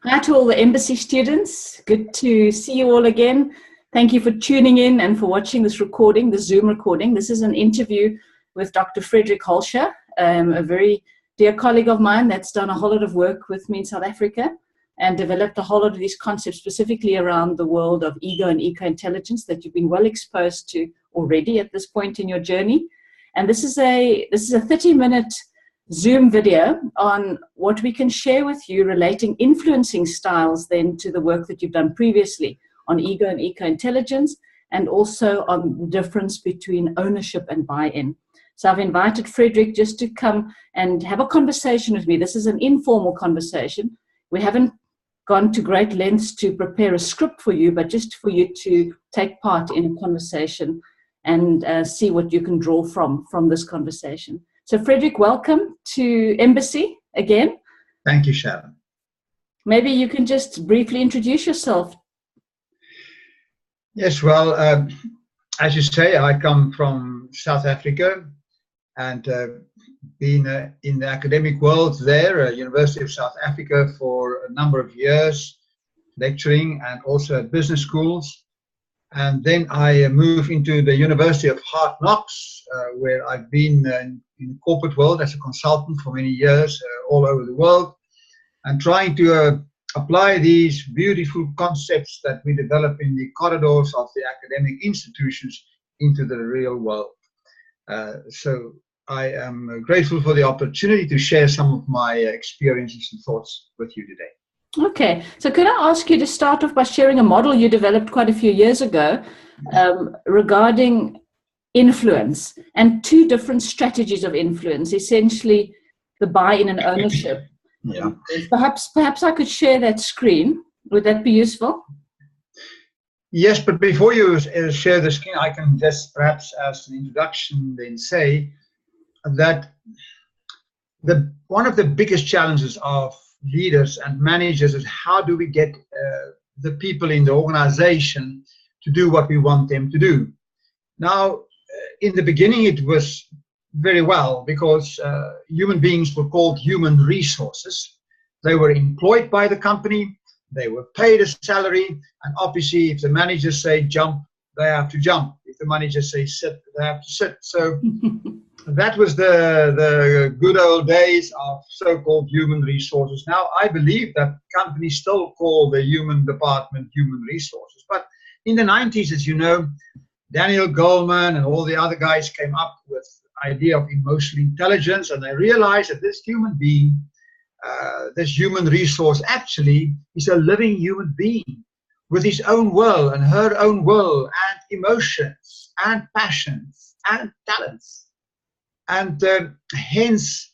Hi to all the embassy students. Good to see you all again. Thank you for tuning in and for watching this recording, the Zoom recording. This is an interview with Dr. Frederick Holscher, a very dear colleague of mine that's done a whole lot of work with me in South Africa and developed a whole lot of these concepts specifically around the world of ego and eco-intelligence that you've been well exposed to already at this point in your journey. And this is a 30-minute Zoom video on what we can share with you relating influencing styles then to the work that you've done previously on ego and eco-intelligence, and also on the difference between ownership and buy-in. So I've invited Frederick just to come and have a conversation with me. This is an informal conversation. We haven't gone to great lengths to prepare a script for you, but just for you to take part in a conversation and see what you can draw from this conversation. So Frederick, welcome to Embassy again. Thank you, Sharon. Maybe you can just briefly introduce yourself. Yes, well, as you say, I come from South Africa and been in the academic world there, University of South Africa for a number of years, lecturing and also at business schools. And then I moved into the University of Hard Knocks, where I've been in the corporate world as a consultant for many years, all over the world, and trying to apply these beautiful concepts that we develop in the corridors of the academic institutions into the real world. So I am grateful for the opportunity to share some of my experiences and thoughts with you today. Okay, so could I ask you to start off by sharing a model you developed quite a few years ago regarding influence and two different strategies of influence, essentially the buy-in and ownership. Yeah. Perhaps I could share that screen. Would that be useful? Yes, but before you share the screen, I can just perhaps as an introduction then say that one of the biggest challenges of leaders and managers is how do we get the people in the organization to do what we want them to do. Now, in the beginning, it was very well because human beings were called human resources. They were employed by the company, they were paid a salary, and obviously if the managers say jump, they have to jump. If the managers say sit, they have to sit. So that was the good old days of so-called human resources. Now, I believe that companies still call the human department human resources. But in the 90s, as you know, Daniel Goleman and all the other guys came up with the idea of emotional intelligence, and they realized that this human being, this human resource actually is a living human being with his own will and her own will and emotions and passions and talents. And hence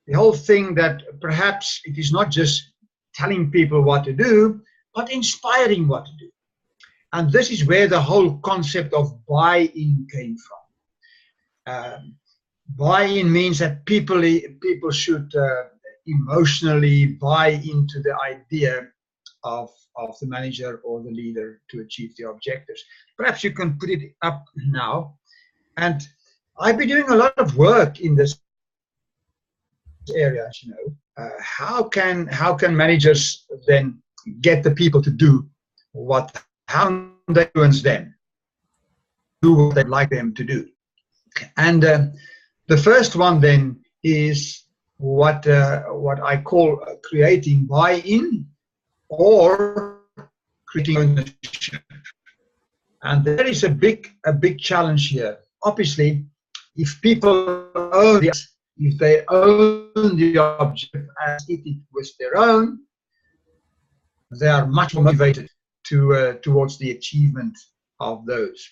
the whole thing that perhaps it is not just telling people what to do, but inspiring what to do. And this is where the whole concept of buy-in came from. Buy-in means that people should emotionally buy into the idea of the manager or the leader to achieve the objectives. Perhaps you can put it up now. And I've been doing a lot of work in this area, as you know. How can managers then get the people to do how they influence them, do what they'd like them to do? And the first one then is what I call creating buy-in or creating ownership. And there is a big challenge here. Obviously, if people own if they own the object as it was their own, they are much more motivated towards the achievement of those.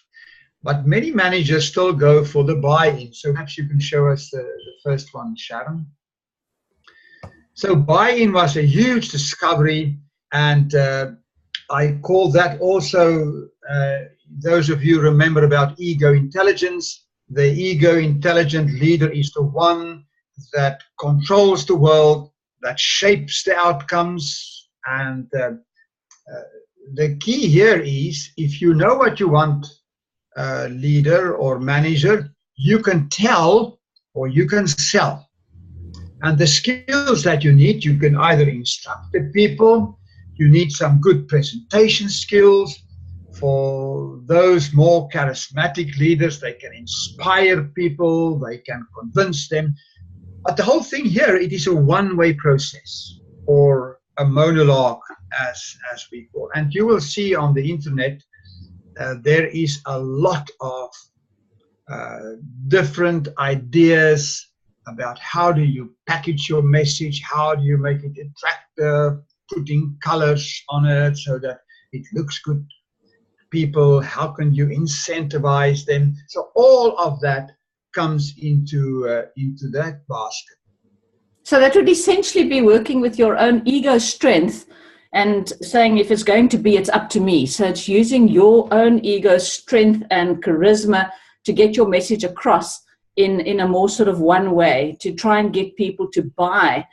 But many managers still go for the buy-in. So perhaps you can show us the first one, Sharon. So buy-in was a huge discovery, and I call that also, those of you remember about ego intelligence. The ego intelligent leader is the one that controls the world, that shapes the outcomes. And the key here is, if you know what you want, leader or manager, you can tell or you can sell. And the skills that you need, you can either instruct the people, You need some good presentation skills. For those more charismatic leaders, they can inspire people, they can convince them. But the whole thing here, it is a one-way process, or a monologue, as we call. And you will see on the internet, there is a lot of different ideas about how do you package your message, how do you make it attractive, putting colors on it so that it looks good to people, how can you incentivize them. So all of that comes into that basket. So that would essentially be working with your own ego strength and saying, if it's going to be, it's up to me. So it's using your own ego strength and charisma to get your message across in a more sort of one way, to try and get people to buy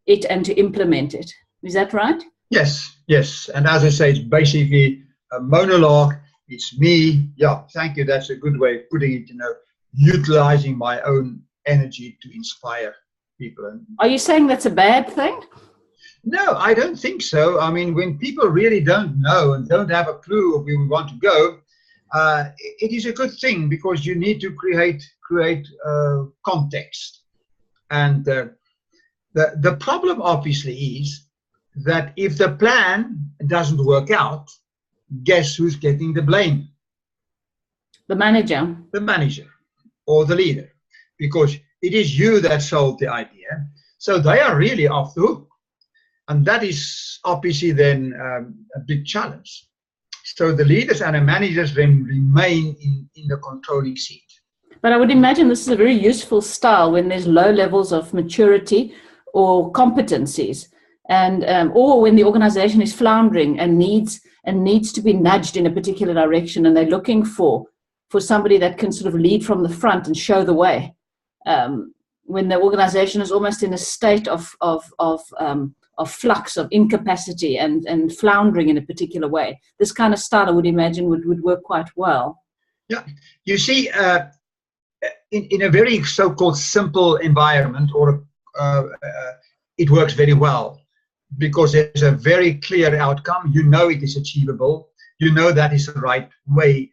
it and to implement it. Is that right? Yes, yes. And as I say, it's basically a monologue. It's me. Yeah, thank you. That's a good way of putting it, utilizing my own energy to inspire people. Are you saying that's a bad thing? No, I don't think so. I mean, when people really don't know and don't have a clue of where we want to go, it is a good thing, because you need to create context. And the problem obviously is that if the plan doesn't work out, guess who's getting the blame? The manager. The manager or the leader, because it is you that sold the idea. So they are really off the hook. And that is obviously then a big challenge. So the leaders and the managers then remain in the controlling seat. But I would imagine this is a very useful style when there's low levels of maturity or competencies, and or when the organization is floundering and needs to be nudged in a particular direction, and they're looking for somebody that can sort of lead from the front and show the way. When the organization is almost in a state of flux, of incapacity and floundering in a particular way, this kind of style, I would imagine, would work quite well. Yeah, you see, in a very so-called simple environment, or it works very well, because there's a very clear outcome. You know it is achievable. You know that is the right way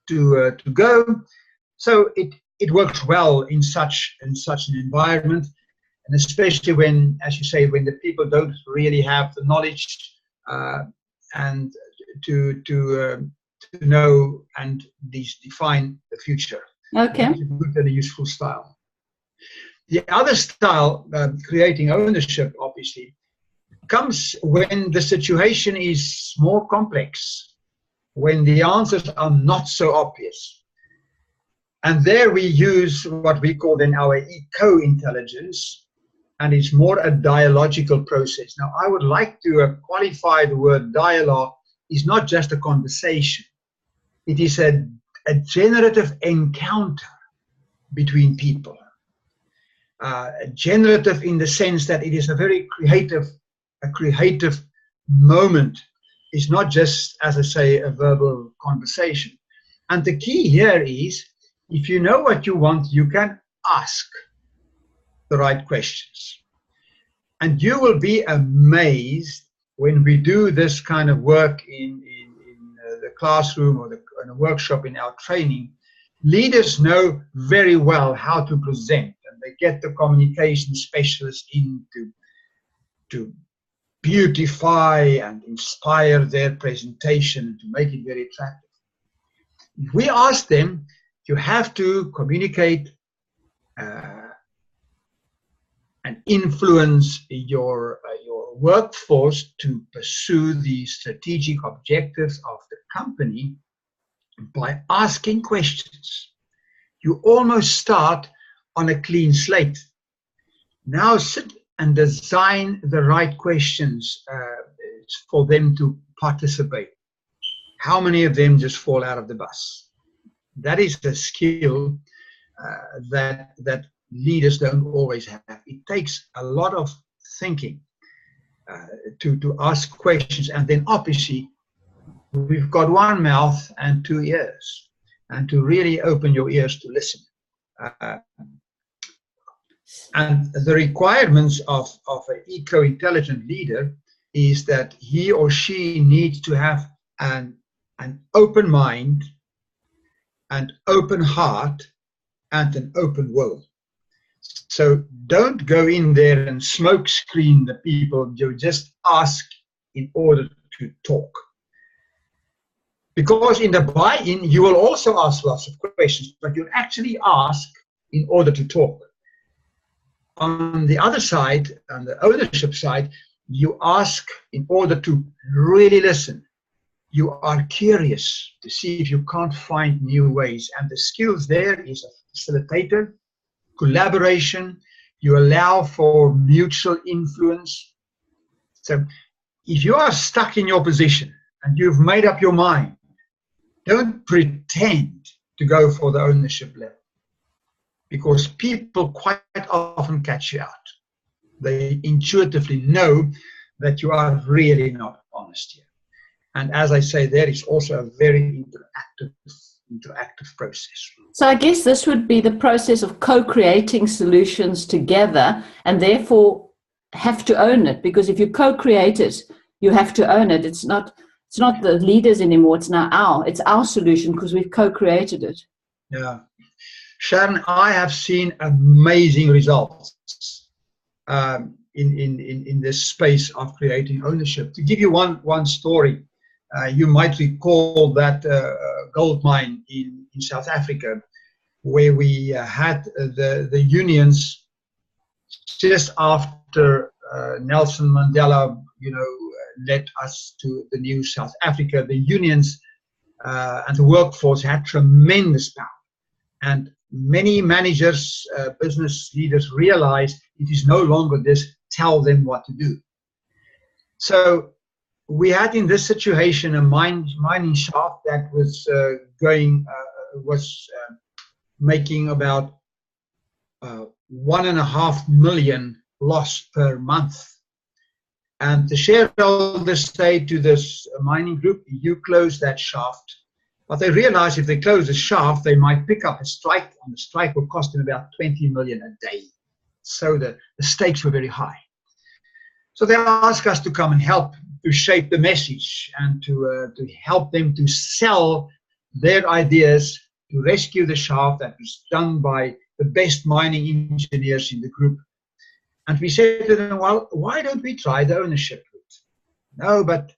to go. So it works well in such an environment, and especially when, as you say, when the people don't really have the knowledge and to know and define the future. Okay. That's a good and a useful style. The other style, creating ownership, obviously, comes when the situation is more complex, when the answers are not so obvious. And there we use what we call then our eco-intelligence, and it's more a dialogical process. Now, I would like to qualify the word dialogue is not just a conversation. It is a generative encounter between people. Generative in the sense that it is a very creative moment. It's not just, as I say, a verbal conversation. And the key here is, if you know what you want, you can ask the right questions. And you will be amazed when we do this kind of work in the classroom or in a workshop in our training. Leaders know very well how to present, and they get the communication specialists in to beautify and inspire their presentation, to make it very attractive. If we ask them, you have to communicate and influence your workforce to pursue the strategic objectives of the company by asking questions. You almost start on a clean slate. Now sit and design the right questions for them to participate. How many of them just fall out of the bus? That is a skill that leaders don't always have. It takes a lot of thinking to ask questions, and then obviously we've got one mouth and two ears, and to really open your ears to listen. And the requirements of an eco-intelligent leader is that he or she needs to have an open mind, an open heart, and an open will. So don't go in there and smoke screen the people. You just ask in order to talk. Because in the buy-in, you will also ask lots of questions, but you'll actually ask in order to talk. On the other side, on the ownership side, you ask in order to really listen. You are curious to see if you can't find new ways. And the skills there is a facilitator, collaboration. You allow for mutual influence. So if you are stuck in your position and you've made up your mind, don't pretend to go for the ownership level, because people quite often catch you out. They intuitively know that you are really not honest here. And as I say, there is also a very interactive process. So I guess this would be the process of co-creating solutions together, and therefore have to own it, because if you co-create it, you have to own it. It's not the leaders anymore, it's our solution, because we've co-created it. Yeah. Sharon, I have seen amazing results in this space of creating ownership. To give you one story, you might recall that gold mine in South Africa, where we had the unions just after Nelson Mandela, led us to the new South Africa. The unions and the workforce had tremendous power, and many managers, business leaders realized it is no longer this tell them what to do. So we had in this situation a mining shaft that was making about 1.5 million loss per month. And the shareholders say to this mining group, you close that shaft. But they realize if they close the shaft, they might pick up a strike, and the strike will cost them about 20 million a day. So the stakes were very high. So they asked us to come and help to shape the message and to help them to sell their ideas to rescue the shaft. That was done by the best mining engineers in the group. And we said to them, well, why don't we try the ownership route? No, but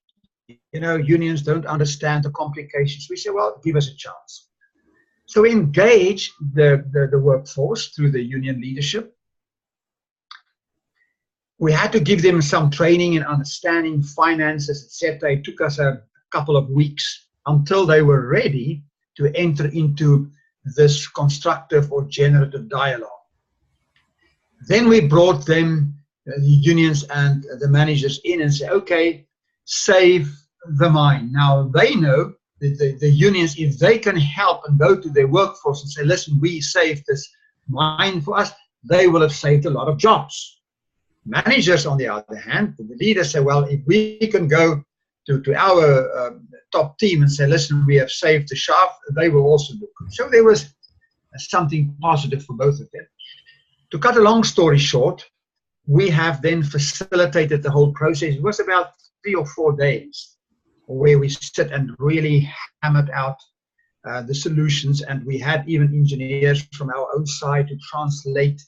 unions don't understand the complications. We said, well, give us a chance. So we engaged the workforce through the union leadership. We had to give them some training in understanding finances, etc. It took us a couple of weeks until they were ready to enter into this constructive or generative dialogue. Then we brought them, the unions and the managers, in and said, okay, save the mine. Now they know that the unions, if they can help and go to their workforce and say, listen, we saved this mine for us, they will have saved a lot of jobs. Managers, on the other hand, the leaders say, well, if we can go to our top team and say, listen, we have saved the shaft, they will also do good. So there was something positive for both of them. To cut a long story short, we have then facilitated the whole process. It was about 3 or 4 days where we sit and really hammered out the solutions, and we had even engineers from our own side to translate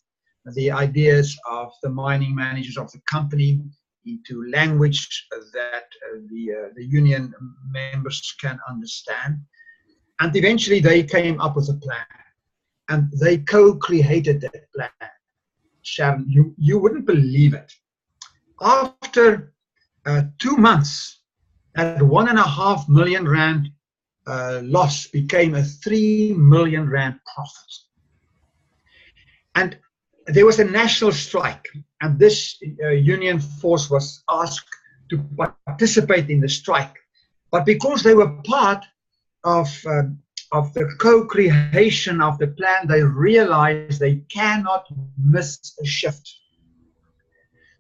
the ideas of the mining managers of the company into language that the union members can understand. And eventually they came up with a plan, and they co-created that plan. Sharon, you wouldn't believe it. After 2 months, that 1.5 million rand loss became a 3 million rand profit. And there was a national strike, and this union force was asked to participate in the strike. But because they were part of the co-creation of the plan, they realized they cannot miss a shift.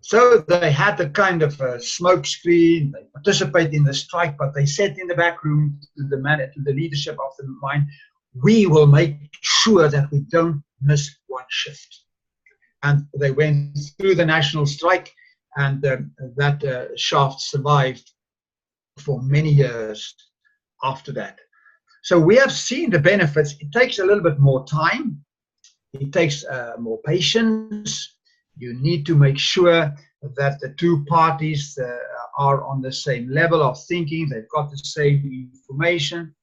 So they had a kind of a smoke screen. They participate in the strike, but they said in the back room to the leadership of the mine, we will make sure that we don't miss one shift. And they went through the national strike, and that shaft survived for many years after that. So we have seen the benefits. It takes a little bit more time. It takes more patience. You need to make sure that the two parties are on the same level of thinking. They've got the same information.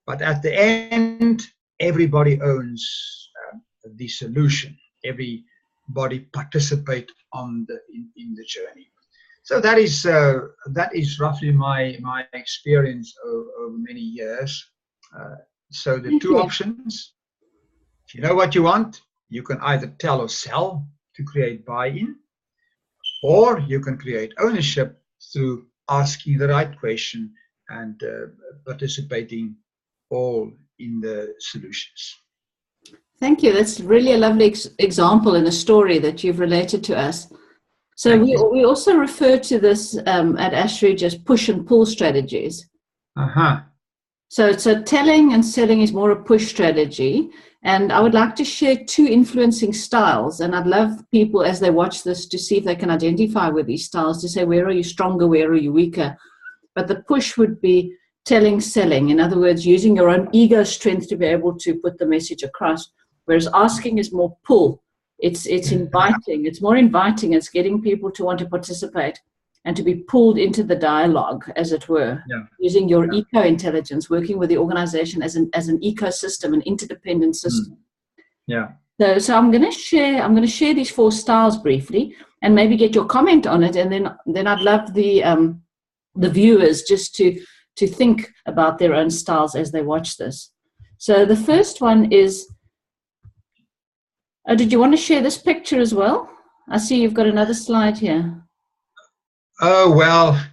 But at the end, everybody owns the solution. Everybody participate in the journey. So that is roughly my experience over many years. So the two options, if you know what you want, you can either tell or sell to create buy-in, or you can create ownership through asking the right question and participating all in the solutions. Thank you. That's really a lovely example and a story that you've related to us. So we also refer to this at Ashridge as push and pull strategies. So telling and selling is more a push strategy. And I would like to share two influencing styles. And I'd love people, as they watch this, to see if they can identify with these styles, to say, where are you stronger, where are you weaker? But the push would be telling, selling. In other words, using your own ego strength to be able to put the message across. Whereas asking is more pull. It's inviting. It's more inviting. It's getting people to want to participate and to be pulled into the dialogue, as it were, using your eco-intelligence, working with the organization as an ecosystem, an interdependent system. So I'm going to share these four styles briefly, and maybe get your comment on it, and then I'd love the viewers just to think about their own styles as they watch this. So the first one is. Did you want to share this picture as well? I see you've got another slide here. Oh, well,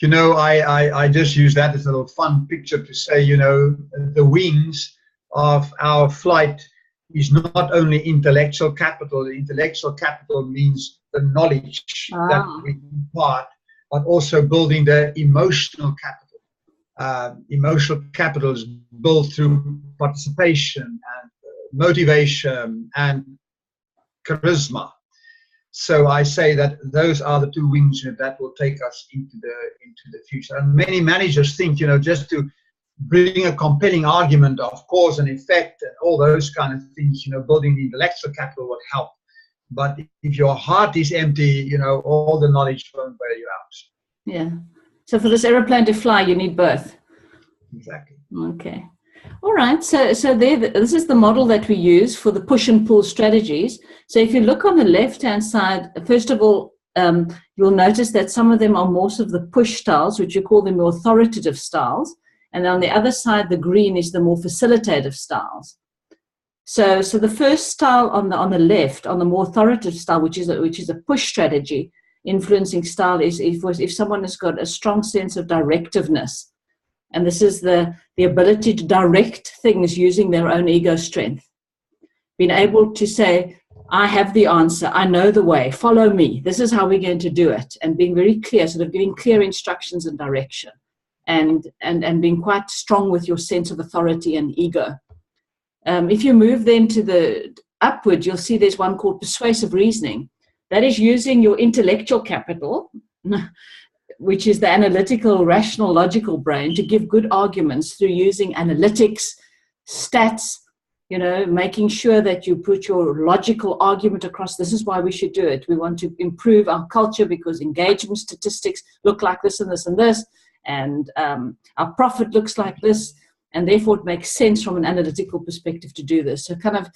I just use that as a little fun picture to say, the wings of our flight is not only intellectual capital. Intellectual capital means the knowledge that we impart, but also building the emotional capital. Emotional capital is built through participation and motivation and charisma. So I say that those are the two wings that will take us into the future. And many managers think, just to bring a compelling argument of cause and effect and all those kind of things, building the intellectual capital would help. But if your heart is empty, all the knowledge won't bail you out. Yeah. So for this aeroplane to fly, you need both. Exactly. Okay. All right, so this is the model that we use for the push and pull strategies. So if you look on the left-hand side, first of all, you'll notice that some of them are more of the push styles, which you call them more authoritative styles. And on the other side, the green is the more facilitative styles. So the first style on the left, on the more authoritative style, which is a push strategy, influencing style, is if someone has got a strong sense of directiveness. And this is the ability to direct things using their own ego strength. Being able to say, I have the answer, I know the way, follow me, this is how we're going to do it. And being very clear, sort of giving clear instructions and direction. And being quite strong with your sense of authority and ego. If you move then to the upward, you'll see there's one called persuasive reasoning. That is using your intellectual capital, which is the analytical, rational, logical brain, to give good arguments through using analytics, stats, making sure that you put your logical argument across. This is why we should do it. We want to improve our culture because engagement statistics look like this and this and this, and our profit looks like this, and therefore it makes sense from an analytical perspective to do this. So kind of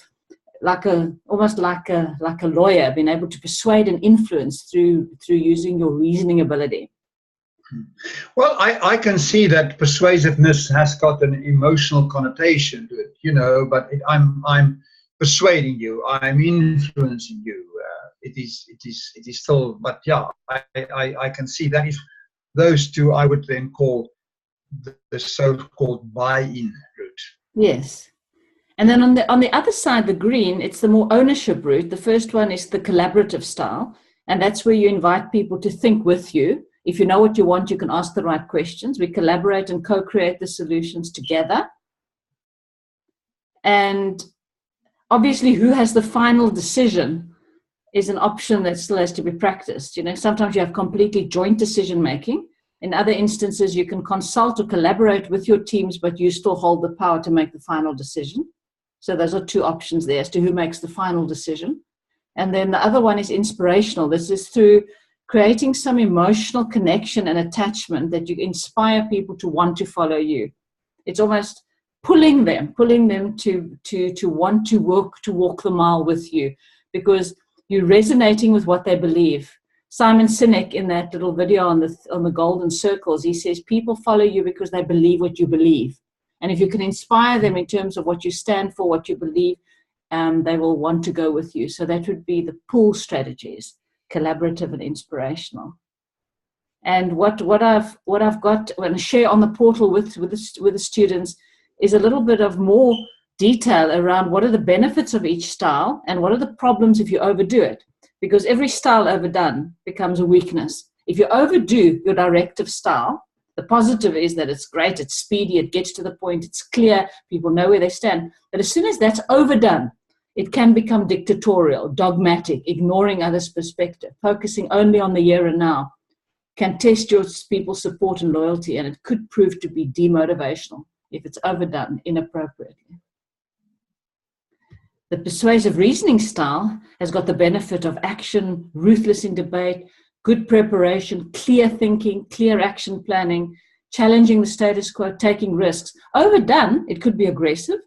almost like a lawyer, being able to persuade and influence through using your reasoning ability. Well, I can see that persuasiveness has got an emotional connotation to it, but I'm persuading you, I'm influencing you. It is still, but yeah, I can see that is those two I would then call the so-called buy-in route. Yes. And then on the other side, the green, it's the more ownership route. The first one is the collaborative style, and that's where you invite people to think with you. If you know what you want, you can ask the right questions. We collaborate and co-create the solutions together. And obviously, who has the final decision is an option that still has to be practiced. You know, sometimes you have completely joint decision making. In other instances, you can consult or collaborate with your teams, but you still hold the power to make the final decision. So those are two options there as to who makes the final decision. And then the other one is inspirational. This is through creating some emotional connection and attachment that you inspire people to want to follow you. It's almost pulling them to want to walk the mile with you, because you're resonating with what they believe. Simon Sinek, in that little video on the golden circles, he says people follow you because they believe what you believe. And if you can inspire them in terms of what you stand for, what you believe, they will want to go with you. So that would be the pull strategies, collaborative and inspirational. And what I've got and share on the portal with the students is a little bit of more detail around what are the benefits of each style and what are the problems if you overdo it. Because every style overdone becomes a weakness. If you overdo your directive style, the positive is that it's great, it's speedy, it gets to the point, it's clear, people know where they stand. But as soon as that's overdone, it can become dictatorial, dogmatic, ignoring others' perspective, focusing only on the here and now, can test your people's support and loyalty, and it could prove to be demotivational if it's overdone inappropriately. The persuasive reasoning style has got the benefit of action, ruthless in debate, good preparation, clear thinking, clear action planning, challenging the status quo, taking risks. Overdone, it could be aggressive.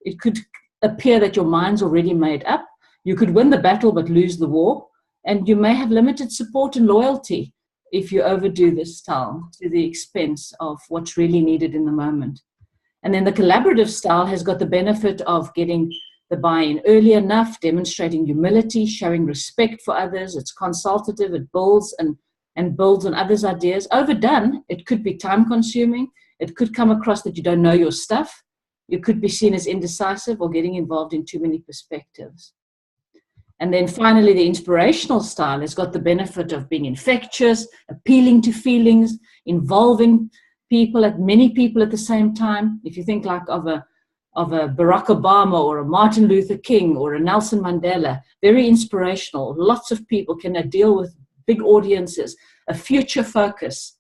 It could appear that your mind's already made up. You could win the battle but lose the war. And you may have limited support and loyalty if you overdo this style to the expense of what's really needed in the moment. And then the collaborative style has got the benefit of getting the buy-in early enough, demonstrating humility, showing respect for others. It's consultative, it builds and builds on others' ideas. Overdone, it could be time-consuming. It could come across that you don't know your stuff. You could be seen as indecisive or getting involved in too many perspectives. And then finally, the inspirational style has got the benefit of being infectious, appealing to feelings, involving many people at the same time. If you think like of a Barack Obama or a Martin Luther King or a Nelson Mandela, very inspirational. Lots of people can deal with big audiences, a future focus,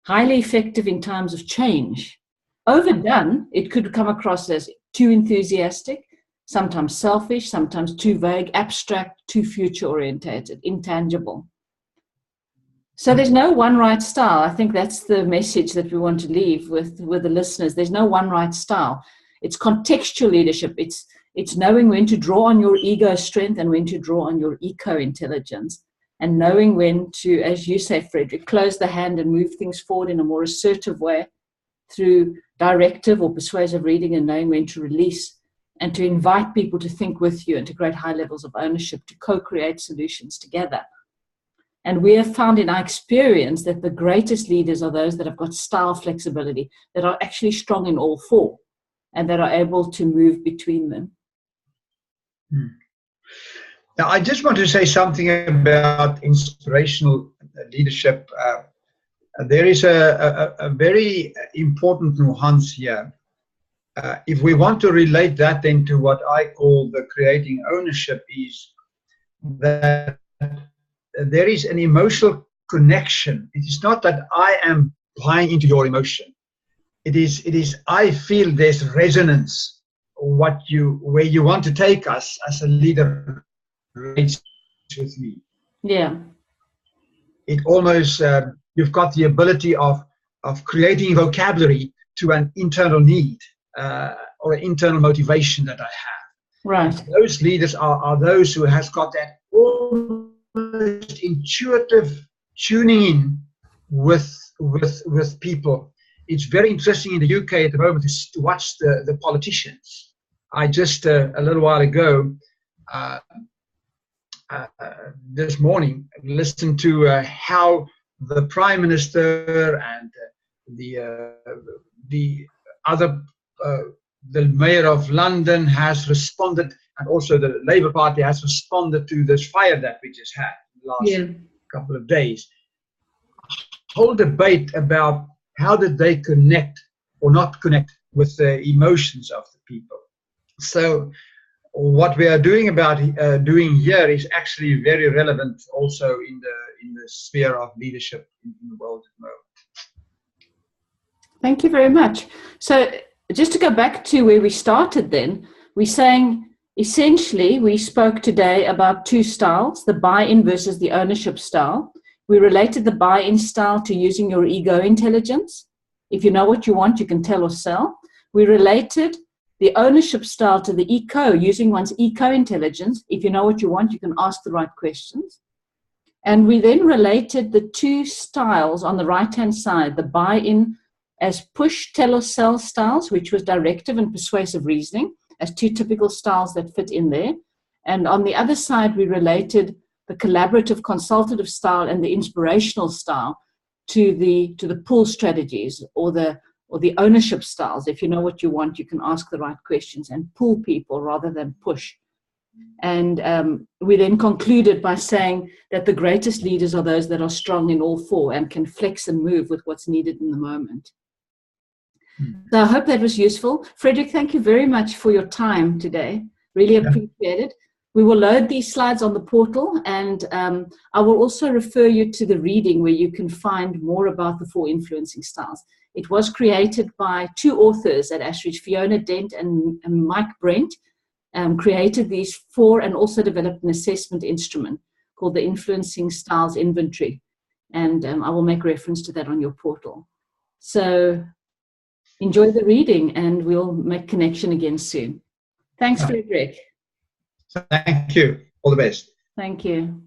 highly effective in times of change. Overdone, it could come across as too enthusiastic, sometimes selfish, sometimes too vague, abstract, too future-orientated, intangible. So there's no one right style. I think that's the message that we want to leave with the listeners. There's no one right style. It's contextual leadership. It's knowing when to draw on your ego strength and when to draw on your eco-intelligence, and knowing when to, as you say, Frederick, close the hand and move things forward in a more assertive way through directive or persuasive reading, and knowing when to release and to invite people to think with you and to create high levels of ownership, to co-create solutions together. And we have found in our experience that the greatest leaders are those that have got style flexibility, that are actually strong in all four, and that are able to move between them. Now, I just want to say something about inspirational leadership. There is a very important nuance here. If we want to relate that then to what I call the creating ownership, is that there is an emotional connection. It is not that I am buying into your emotion. It is I feel there's resonance, where you want to take us as a leader relates with me. Yeah. It almost, you've got the ability of creating vocabulary to an internal need or an internal motivation that I have. Right. And those leaders are those who has got that almost intuitive tuning in with people. It's very interesting in the UK at the moment to watch the politicians. I just a little while ago, this morning, listened to how the Prime Minister and the Mayor of London has responded, and also the Labour Party has responded to this fire that we just had the last couple of days. Whole debate about how did they connect or not connect with the emotions of the people. So what we are doing here is actually very relevant also in the sphere of leadership in the world at the moment. Thank you very much. So just to go back to where we started then, we're saying essentially we spoke today about two styles, the buy-in versus the ownership style. We related the buy-in style to using your ego intelligence. If you know what you want, you can tell or sell. We related the ownership style to the eco, using one's eco intelligence. If you know what you want, you can ask the right questions. And we then related the two styles on the right-hand side, the buy-in as push, tell or sell styles, which was directive and persuasive reasoning, as two typical styles that fit in there. And on the other side, we related the collaborative consultative style and the inspirational style to the pull strategies or the ownership styles. If you know what you want, you can ask the right questions and pull people rather than push. And we then concluded by saying that the greatest leaders are those that are strong in all four and can flex and move with what's needed in the moment. So I hope that was useful. Frederick, thank you very much for your time today. Really appreciate it. We will load these slides on the portal, and I will also refer you to the reading where you can find more about the four influencing styles. It was created by two authors at Ashridge, Fiona Dent and Mike Brent, created these four and also developed an assessment instrument called the Influencing Styles Inventory. And I will make reference to that on your portal. So enjoy the reading, and we'll make connection again soon. Thanks, Frederick. Thank you. All the best. Thank you.